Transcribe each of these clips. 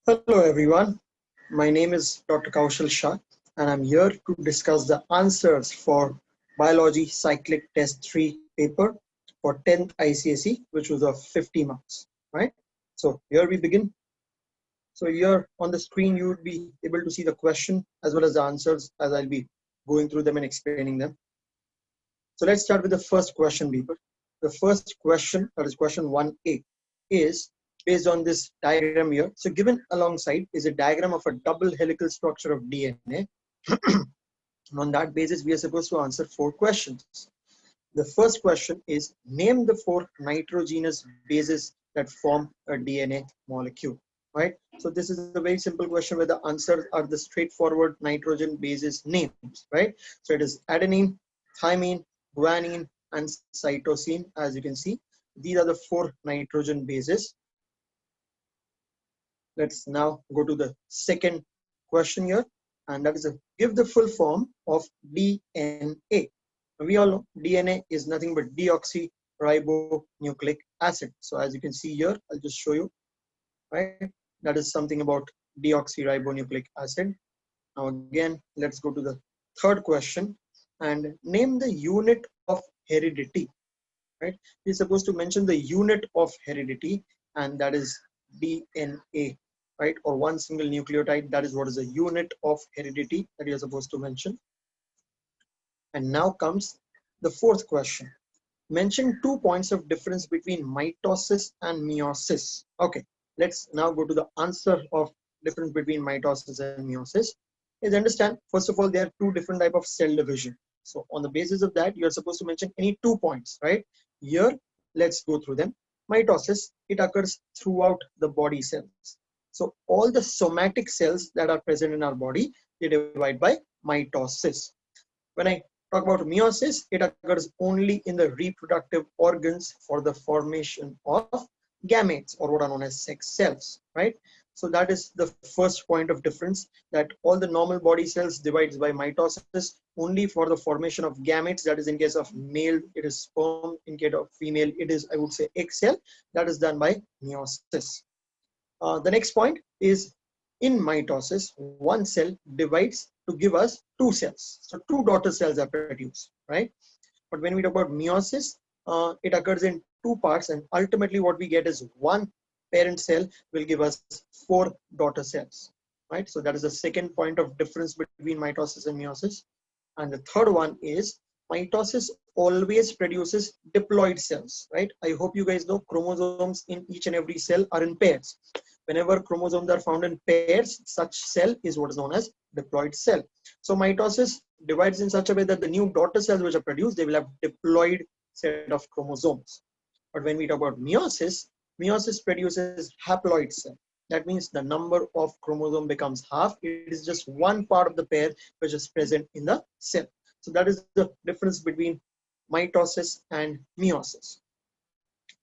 Hello everyone, my name is Dr. Kaushal Shah and I'm here to discuss the answers for Biology Cyclic Test 3 paper for 10th ICSE, which was of 50 marks, right? So here we begin. So here on the screen you would be able to see the question as well as the answers as I'll be going through them and explaining them. So let's start with the first question paper. The first question, that is question 1A, is based on this diagram here. So given alongside is a diagram of a double helical structure of DNA. On that basis, we are supposed to answer 4 questions. The first question is, name the 4 nitrogenous bases that form a DNA molecule, right? So this is a very simple question where the answers are the straightforward nitrogen bases names, right? So it is adenine, thymine, guanine, and cytosine. As you can see, these are the 4 nitrogen bases. Let's now go to the second question here, and that is give the full form of DNA. We all know DNA is nothing but deoxyribonucleic acid. So as you can see here, I'll just show you, right? That is something about deoxyribonucleic acid. Now again, let's go to the third question and name the unit of heredity, right? We're supposed to mention the unit of heredity, and that is DNA, right? Or one single nucleotide. That is what is the unit of heredity that you're supposed to mention. And now comes the fourth question. Mention 2 points of difference between mitosis and meiosis. Okay, let's now go to the answer of difference between mitosis and meiosis. Is understand, first of all, there are 2 different types of cell division. So on the basis of that, you're supposed to mention any 2 points, right? Here, let's go through them. Mitosis, it occurs throughout the body cells. So all the somatic cells that are present in our body, they divide by mitosis. When I talk about meiosis, it occurs only in the reproductive organs for the formation of gametes, or what are known as sex cells, right? So that is the first point of difference, that all the normal body cells divides by mitosis only for the formation of gametes. That is, in case of male, it is sperm. In case of female, it is, I would say, egg cell. That is done by meiosis. The next point is, in mitosis, one cell divides to give us 2 cells. So 2 daughter cells are produced, right? But when we talk about meiosis, it occurs in 2 parts, and ultimately what we get is 1 parent cell will give us 4 daughter cells, right? So that is the second point of difference between mitosis and meiosis. And the third one is, mitosis always produces diploid cells, right? I hope you guys know chromosomes in each and every cell are in pairs. Whenever chromosomes are found in pairs, such cell is what is known as diploid cell. So mitosis divides in such a way that the new daughter cells which are produced, they will have diploid set of chromosomes. But when we talk about meiosis, meiosis produces haploid cell. That means the number of chromosome becomes half. It is just one part of the pair which is present in the cell. So that is the difference between mitosis and meiosis.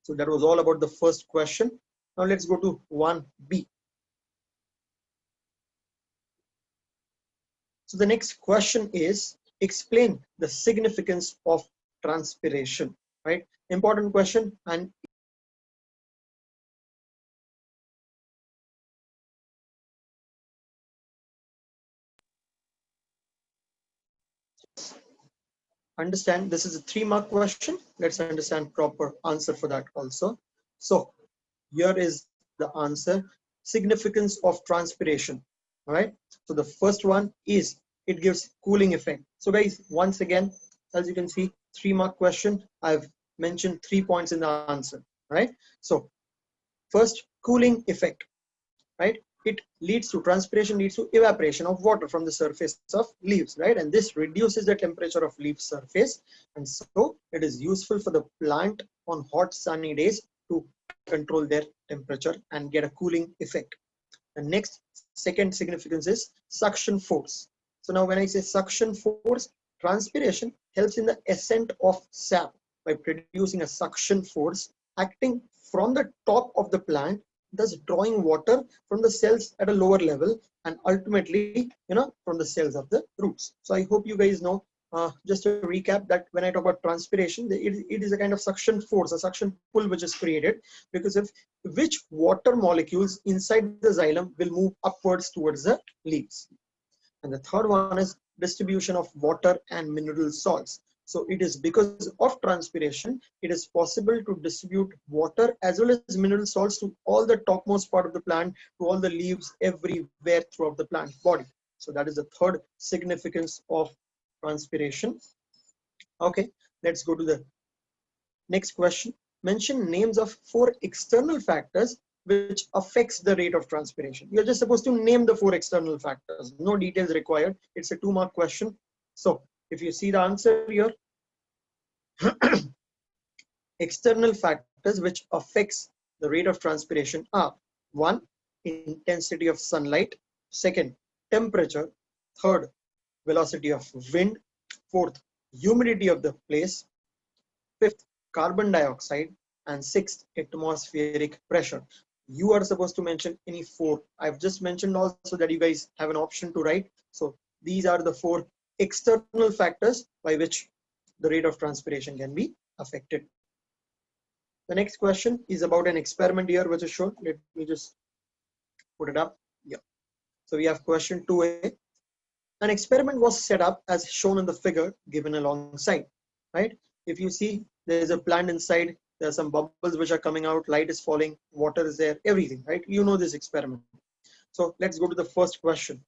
So that was all about the first question. Now let's go to 1B. So the next question is, explain the significance of transpiration, right? Important question. And understand, this is a 3-mark question. Let's understand proper answer for that also. So here is the answer. Significance of transpiration. All right. So the first one is, it gives cooling effect. So guys, once again, as you can see, 3-mark question. I've mentioned 3 points in the answer, right? So first, cooling effect, right? It leads to, transpiration leads to evaporation of water from the surface of leaves, right? And this reduces the temperature of leaf surface. And so it is useful for the plant on hot sunny days to control their temperature and get a cooling effect. The next, second significance is suction force. So now when I say suction force, transpiration helps in the ascent of sap by producing a suction force acting from the top of the plant, thus drawing water from the cells at a lower level and ultimately, from the cells of the roots. So I hope you guys know just to recap that when I talk about transpiration, it is a kind of suction force, a suction pull which is created because of which water molecules inside the xylem will move upwards towards the leaves. And the third one is distribution of water and mineral salts. So it is because of transpiration, it is possible to distribute water as well as mineral salts to all the topmost part of the plant, to all the leaves, everywhere throughout the plant body. So that is the third significance of transpiration. Okay, let's go to the next question. Mention names of 4 external factors which affects the rate of transpiration. You're just supposed to name the 4 external factors. No details required. It's a 2-mark question. So if you see the answer here, external factors which affects the rate of transpiration are: 1, intensity of sunlight; 2nd, temperature; 3rd, velocity of wind; 4th, humidity of the place; 5th, carbon dioxide; and 6th, atmospheric pressure. You are supposed to mention any 4. I've just mentioned also that you guys have an option to write. So these are the 4 external factors by which the rate of transpiration can be affected. The next question is about an experiment here which is shown. Let me just put it up. Yeah. So we have question 2A. An experiment was set up as shown in the figure given alongside, right? If you see, there is a plant inside, there are some bubbles which are coming out, light is falling, water is there, everything, right? You know this experiment. So let's go to the first question.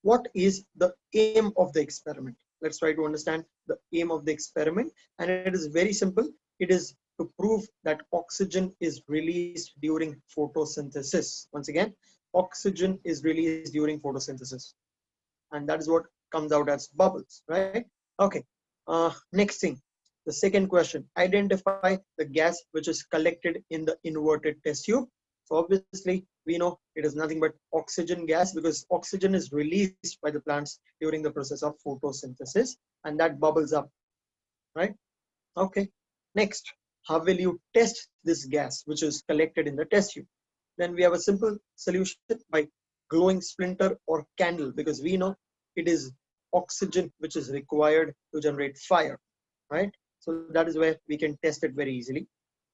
What is the aim of the experiment? Let's try to understand the aim of the experiment. And it is very simple. It is to prove that oxygen is released during photosynthesis. Once again, oxygen is released during photosynthesis. And that is what comes out as bubbles, right? Okay. Next thing, the second question: identify the gas which is collected in the inverted test tube. So obviously we know it is nothing but oxygen gas, because oxygen is released by the plants during the process of photosynthesis, and that bubbles up, right? Okay. Next, how will you test this gas which is collected in the test tube? Then we have a simple solution by glowing splinter or candle, because we know it is oxygen which is required to generate fire, right? So that is where we can test it very easily.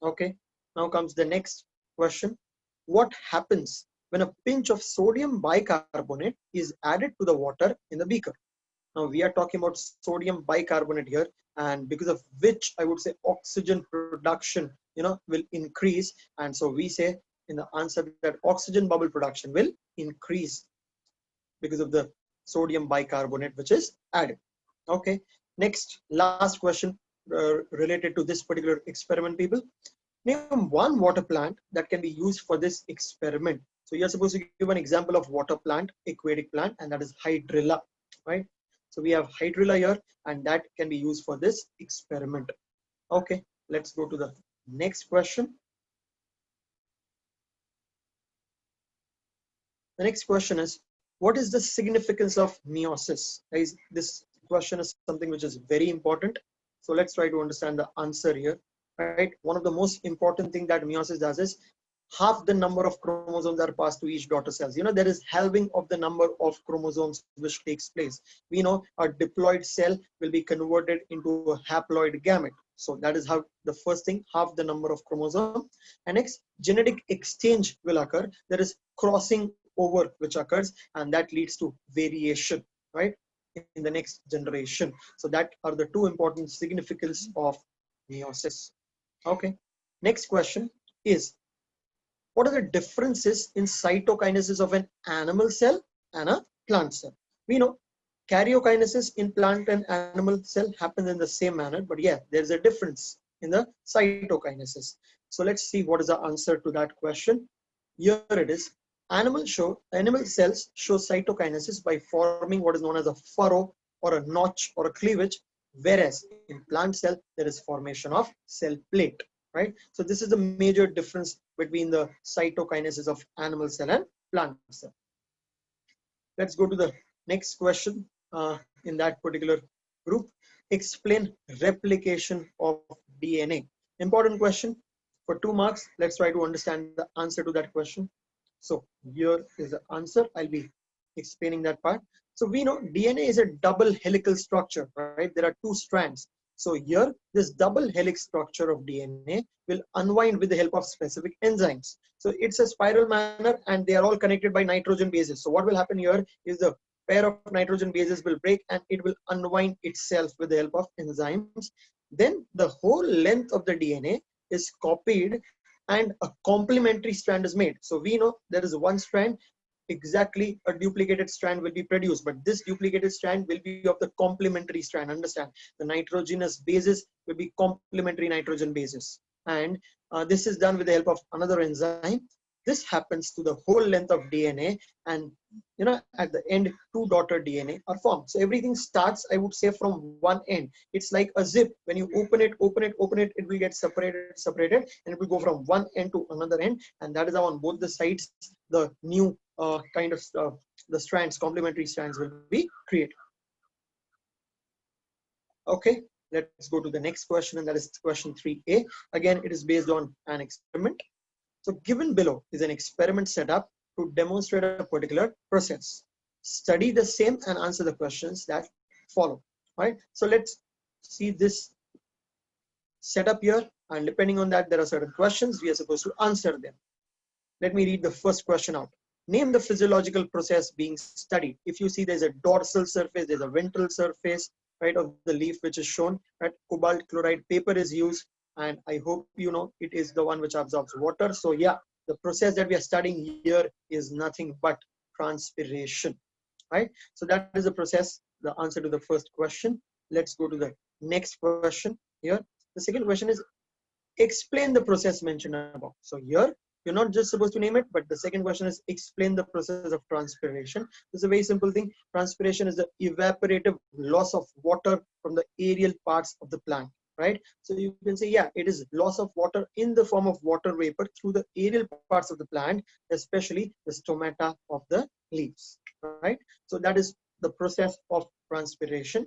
Okay, now comes the next question. What happens when a pinch of sodium bicarbonate is added to the water in the beaker? Now we are talking about sodium bicarbonate here, and because of which I would say oxygen production, will increase. And so we say in the answer that oxygen bubble production will increase because of the sodium bicarbonate which is added. Okay, next, last question related to this particular experiment, people. Name one water plant that can be used for this experiment. So you're supposed to give an example of water plant, aquatic plant, and that is hydrilla, right? So we have hydrilla here, and that can be used for this experiment. Okay, let's go to the next question. The next question is, what is the significance of meiosis? Guys, this question is something which is very important. So let's try to understand the answer here, right? One of the most important thing that meiosis does is half the number of chromosomes are passed to each daughter cells. There is halving of the number of chromosomes which takes place. We know a diploid cell will be converted into a haploid gamete. So that is how the first thing, half the number of chromosomes. And next, genetic exchange will occur. There is crossing over which occurs, and that leads to variation, right, in the next generation. So that are the 2 important significance of meiosis. Okay, next question is, what are the differences in cytokinesis of an animal cell and a plant cell? We know karyokinesis in plant and animal cell happens in the same manner, but yeah, there's a difference in the cytokinesis. So let's see what is the answer to that question. Here it is. Animal cells show cytokinesis by forming what is known as a furrow or a notch or a cleavage, whereas in plant cell there is formation of cell plate, right? So this is the major difference between the cytokinesis of animal cell and plant cell. Let's go to the next question in that particular group. Explain replication of DNA. Important question for 2 marks. Let's try to understand the answer to that question. So here is the answer. I'll be explaining that part. So we know DNA is a double helical structure, right? There are two strands. So here, this double helix structure of DNA will unwind with the help of specific enzymes. So it's a spiral manner and they are all connected by nitrogen bases. So what will happen here is the pair of nitrogen bases will break and it will unwind itself with the help of enzymes. Then the whole length of the DNA is copied and a complementary strand is made. So we know there is one strand, exactly a duplicated strand will be produced, but this duplicated strand will be of the complementary strand. Understand, the nitrogenous bases will be complementary nitrogen bases, and this is done with the help of another enzyme. This happens to the whole length of DNA, and at the end two daughter DNA are formed. So everything starts, I would say, from one end. It's like a zip. When you open it, it will get separated, and it will go from one end to another end, and that is how on both the sides the new the strands, complementary strands, will be created. Okay, let's go to the next question, and that is question 3a. Again, it is based on an experiment. So given below is an experiment set up to demonstrate a particular process. Study the same and answer the questions that follow. Right. So let's see this setup here, and depending on that, there are certain questions we are supposed to answer them. Let me read the first question out. Name the physiological process being studied. If you see, there's a dorsal surface, there's a ventral surface, right, of the leaf which is shown. Right, cobalt chloride paper is used, and I hope you know it is the one which absorbs water. So yeah, the process that we are studying here is nothing but transpiration, right? So that is the process, the answer to the first question. Let's go to the next question here. The second question is, explain the process mentioned above. So here, you're not just supposed to name it, but the second question is explain the process of transpiration. It's a very simple thing. Transpiration is the evaporative loss of water from the aerial parts of the plant, right? So you can say, yeah, it is loss of water in the form of water vapor through the aerial parts of the plant, especially the stomata of the leaves, right? So that is the process of transpiration.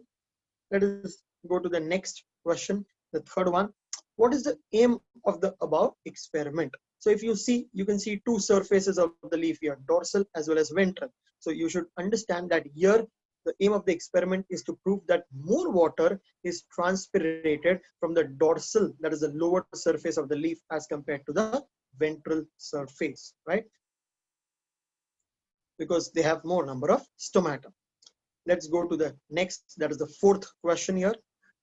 Let us go to the next question, the third one. What is the aim of the above experiment? So if you see, you can see two surfaces of the leaf here, dorsal as well as ventral. So you should understand that here the aim of the experiment is to prove that more water is transpirated from the dorsal, that is the lower surface of the leaf, as compared to the ventral surface, right? Because they have more number of stomata. Let's go to the next, that is the fourth question here.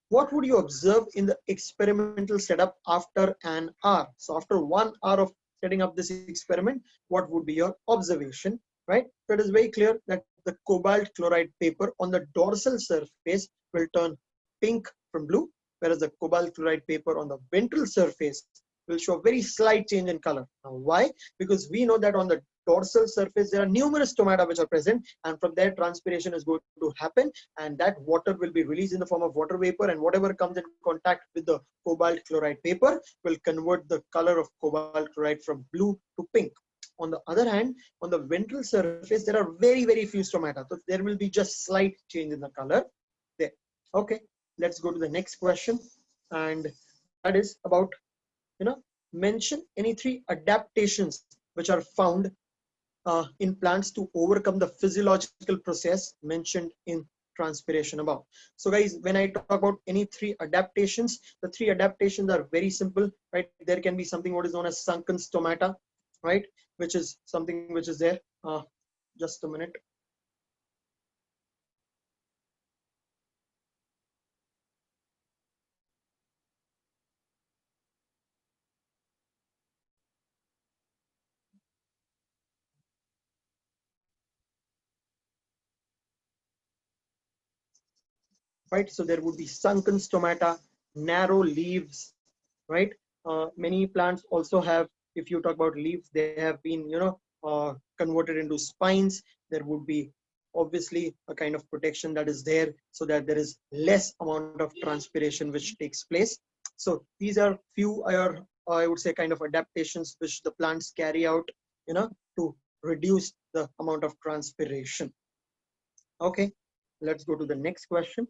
What would you observe in the experimental setup after an hour? So after 1 hour of setting up this experiment, what would be your observation, right? So it is very clear that the cobalt chloride paper on the dorsal surface will turn pink from blue, whereas the cobalt chloride paper on the ventral surface will show a very slight change in color. Now, why? Because we know that on the dorsal surface there are numerous stomata which are present, and from there transpiration is going to happen, and that water will be released in the form of water vapor, and whatever comes in contact with the cobalt chloride paper will convert the color of cobalt chloride from blue to pink. On the other hand, on the ventral surface there are very few stomata, so there will be just slight change in the color there. Okay, let's go to the next question, and that is about, mention any 3 adaptations which are found in plants to overcome the physiological process mentioned in transpiration above. So guys, when I talk about any 3 adaptations, the 3 adaptations are very simple, right? There can be something what is known as sunken stomata, right? Which is something which is there. Just a minute. Right, so there would be sunken stomata, narrow leaves, right? Many plants also have, if you talk about leaves, they have been, converted into spines. There would be obviously a kind of protection that is there, so that there is less amount of transpiration which takes place. So these are few, I would say, kind of adaptations which the plants carry out, to reduce the amount of transpiration. Okay, let's go to the next question.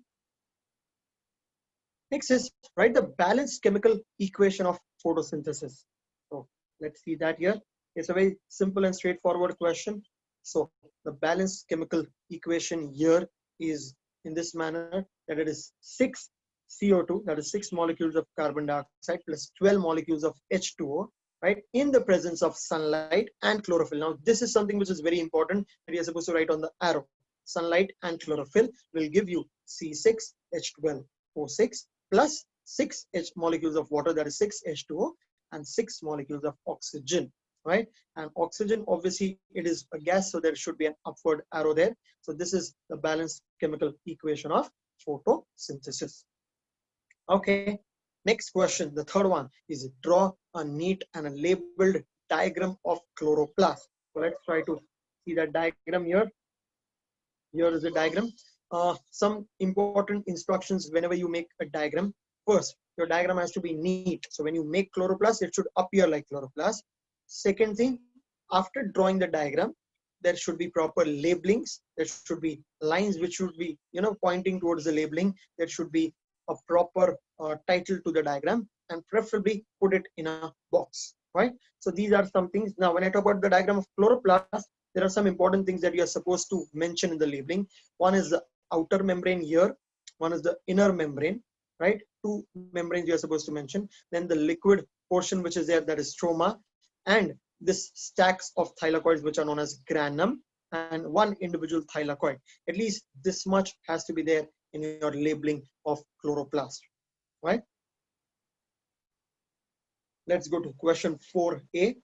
Next is, write the balanced chemical equation of photosynthesis. So let's see that here. It's a very simple and straightforward question. So the balanced chemical equation here is in this manner, that it is 6 CO2, that is 6 molecules of carbon dioxide plus 12 molecules of H2O, right, in the presence of sunlight and chlorophyll. Now this is something which is very important that you're supposed to write on the arrow. Sunlight and chlorophyll will give you C6H12O6 plus 6 H molecules of water, that is 6 H2O, and 6 molecules of oxygen, right? And oxygen, obviously it is a gas, so there should be an upward arrow there. So this is the balanced chemical equation of photosynthesis. Okay, next question, the third one is draw a neat and a labeled diagram of chloroplast. So let's try to see that diagram here. Here is the diagram. Some important instructions whenever you make a diagram. First, your diagram has to be neat. So when you make chloroplast, it should appear like chloroplast. Second thing, after drawing the diagram, there should be proper labelings. There should be lines which should be, pointing towards the labeling. There should be a proper title to the diagram, and preferably put it in a box, right? So these are some things. Now, when I talk about the diagram of chloroplast, there are some important things that you are supposed to mention in the labeling. One is the outer membrane here. One is the inner membrane, right? Two membranes you are supposed to mention. Then the liquid portion which is there, that is stroma, and this stacks of thylakoids which are known as granum, and one individual thylakoid. At least this much has to be there in your labeling of chloroplast, right? Let's go to question 4a.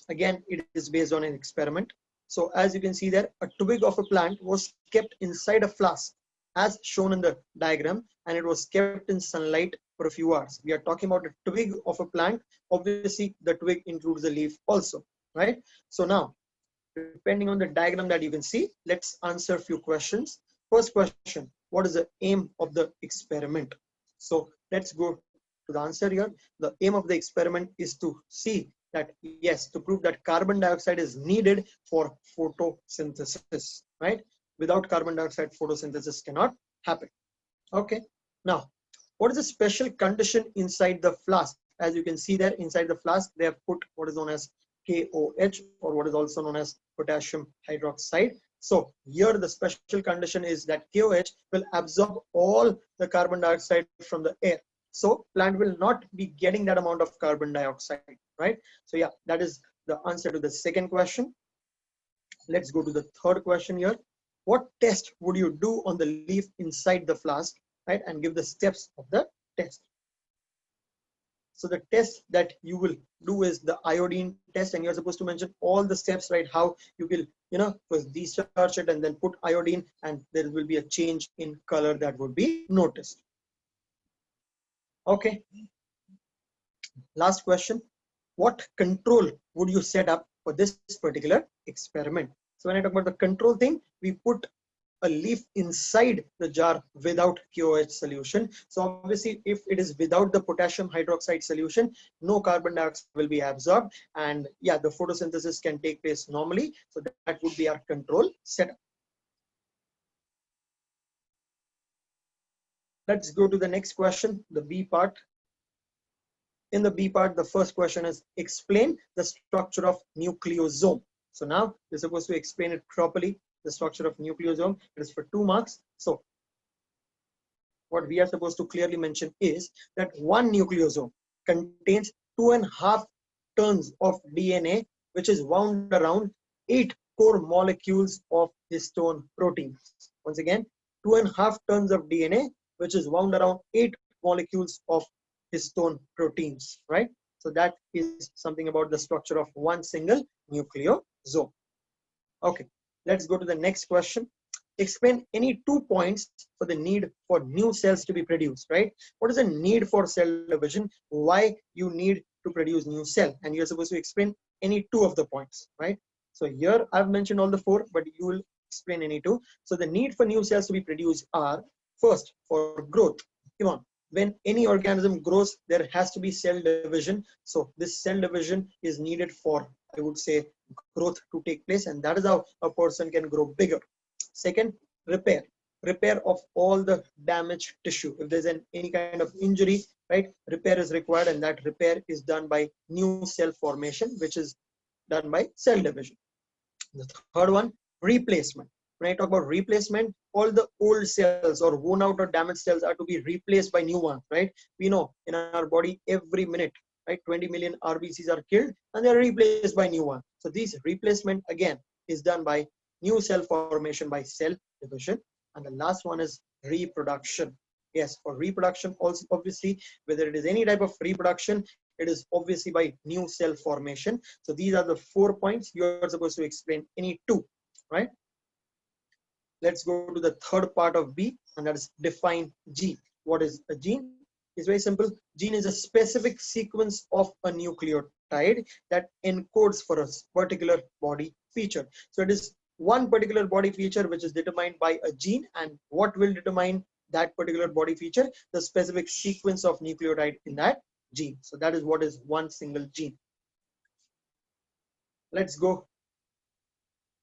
Again, it is based on an experiment. So as you can see there, a twig of a plant was kept inside a flask as shown in the diagram, and it was kept in sunlight for a few hours. We are talking about a twig of a plant. Obviously, the twig includes the leaf also, right? So now, depending on the diagram that you can see, let's answer a few questions. First question, what is the aim of the experiment? So let's go to the answer here. The aim of the experiment is to see that, yes, to prove that carbon dioxide is needed for photosynthesis, right? Without carbon dioxide, photosynthesis cannot happen. Okay. Now, what is the special condition inside the flask? As you can see there, inside the flask, they have put what is known as KOH, or what is also known as potassium hydroxide. So here the special condition is that KOH will absorb all the carbon dioxide from the air. So plant will not be getting that amount of carbon dioxide, right? So yeah, that is the answer to the second question. Let's go to the third question here. What test would you do on the leaf inside the flask, right? And give the steps of the test. So the test that you will do is the iodine test, and you're supposed to mention all the steps, right? How you will, first discharge it and then put iodine, and there will be a change in color that would be noticed. Okay. Last question. What control would you set up for this particular experiment? So when I talk about the control thing, we put a leaf inside the jar without KOH solution. So obviously, if it is without the potassium hydroxide solution, no carbon dioxide will be absorbed, and yeah, the photosynthesis can take place normally. So that would be our control setup. Let's go to the next question, the B part. In the B part, the first question is explain the structure of nucleosome. So now you're supposed to explain it properly. The structure of nucleosome, it is for 2 marks. So what we are supposed to clearly mention is that one nucleosome contains 2.5 tons of DNA, which is wound around 8 core molecules of histone proteins. Once again, 2.5 tons of DNA, which is wound around 8 molecules of histone proteins, right? So that is something about the structure of one single nucleosome. Okay. Let's go to the next question. Explain any 2 points for the need for new cells to be produced, right? What is the need for cell division? Why you need to produce new cell? And you're supposed to explain any 2 of the points, right? So here I've mentioned all the 4, but you will explain any 2. So the need for new cells to be produced are, first, for growth. Come on. When any organism grows, there has to be cell division. So this cell division is needed for, I would say, growth to take place, and that is how a person can grow bigger. Second, repair of all the damaged tissue. If there's any kind of injury, right, repair is required, and that repair is done by new cell formation, which is done by cell division. The third one, replacement. When I talk about replacement, all the old cells or worn out or damaged cells are to be replaced by new ones, right? We know in our body every minute, right, 20 million RBCs are killed and they are replaced by new ones. So this replacement again is done by new cell formation by cell division. And the last one is reproduction. Yes, for reproduction also, obviously, whether it is any type of reproduction, it is obviously by new cell formation. So these are the 4 points you are supposed to explain any two, right? Let's go to the third part of B, and that is define gene. What is a gene? It's very simple. Gene is a specific sequence of a nucleotide that encodes for a particular body feature. So it is one particular body feature which is determined by a gene, and what will determine that particular body feature? The specific sequence of nucleotide in that gene. So that is what is one single gene. Let's go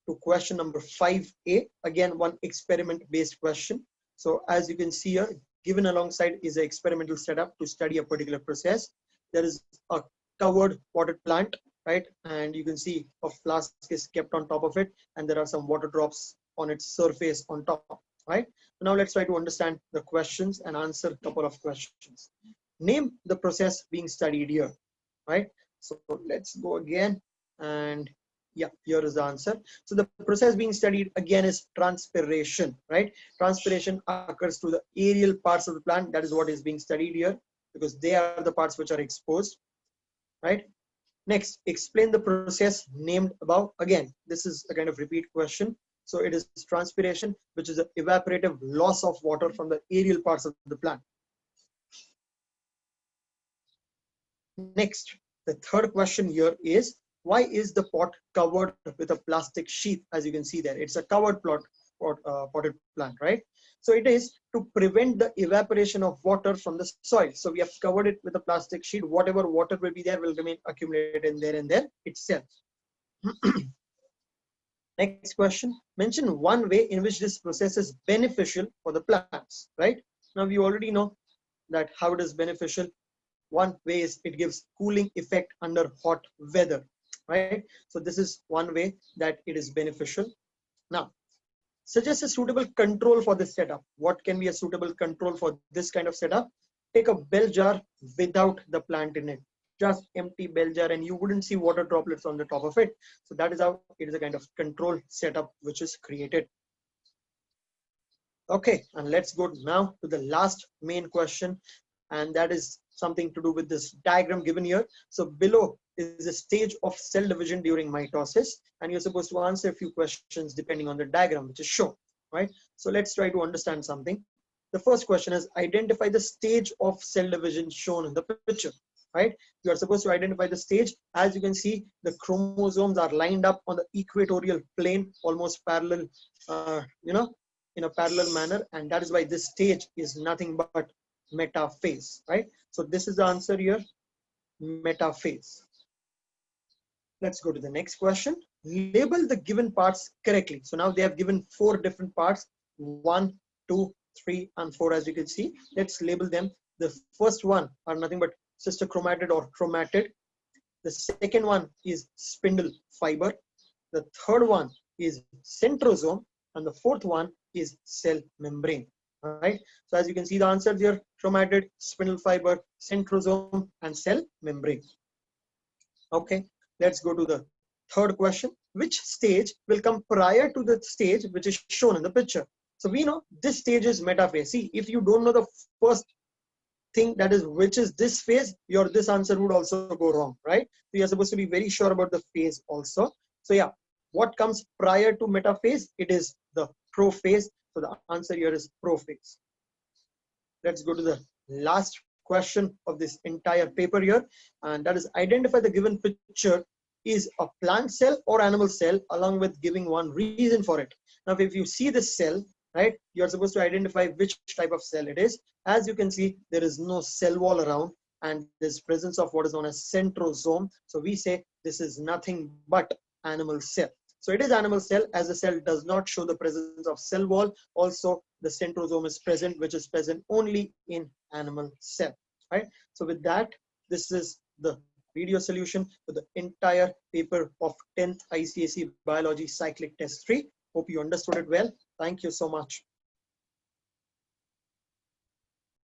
to question number 5A. Again, one experiment based question. So as you can see here, given alongside is an experimental setup to study a particular process. There is a covered potted plant, right? And you can see a flask is kept on top of it, and there are some water drops on its surface on top, right? Now let's try to understand the questions and answer a couple of questions. Name the process being studied here, right? So let's go again, and yeah, here is the answer. So the process being studied again is transpiration, right? Transpiration occurs to the aerial parts of the plant. That is what is being studied here, because they are the parts which are exposed, right? Next, explain the process named above. Again, this is a kind of repeat question. So it is transpiration, which is the evaporative loss of water from the aerial parts of the plant. Next, the third question here is, why is the pot covered with a plastic sheath? As you can see there, it's a covered potted plant, right? So it is to prevent the evaporation of water from the soil. So we have covered it with a plastic sheet. Whatever water will be there will remain accumulated in there and there itself. Next question, mention one way in which this process is beneficial for the plants, right? Now we already know that how it is beneficial. One way is it gives cooling effect under hot weather, right? So this is one way that it is beneficial. Now, suggest a suitable control for this setup. What can be a suitable control for this kind of setup? Take a bell jar without the plant in it. Just empty bell jar, and you wouldn't see water droplets on the top of it. So that is how it is a kind of control setup which is created. Okay, and let's go now to the last main question, and that is something to do with this diagram given here. So below is a stage of cell division during mitosis, and you're supposed to answer a few questions depending on the diagram which is shown, right? So let's try to understand something. The first question is, identify the stage of cell division shown in the picture, right? You are supposed to identify the stage. As you can see, the chromosomes are lined up on the equatorial plane, almost parallel, in a parallel manner, and that is why this stage is nothing but metaphase, right? So this is the answer here, metaphase. Let's go to the next question. Label the given parts correctly. So now they have given 4 different parts, 1, 2, 3, and 4, as you can see. Let's label them. The first one are nothing but sister chromatid or chromatid. The second one is spindle fiber. The third one is centrosome, and the fourth one is cell membrane, right? So as you can see, the answers here: chromatid, spindle fiber, centrosome, and cell membrane. Okay, let's go to the third question. Which stage will come prior to the stage which is shown in the picture? So we know this stage is metaphase. See, if you don't know the first thing, that is which is this phase, your this answer would also go wrong, right? So you're supposed to be very sure about the phase also. So yeah, what comes prior to metaphase? It is the prophase. So the answer here is prophase. Let's go to the last question of this entire paper here, and that is, identify the given picture is a plant cell or animal cell, along with giving one reason for it. Now if you see this cell, right, you're supposed to identify which type of cell it is. As you can see, there is no cell wall around, and there's presence of what is known as centrosome. So we say this is nothing but animal cell. So it is animal cell, as the cell does not show the presence of cell wall. Also, the centrosome is present, which is present only in animal cell, right? So with that, this is the video solution for the entire paper of 10th ICSE Biology Cyclic Test 3. Hope you understood it well. Thank you so much.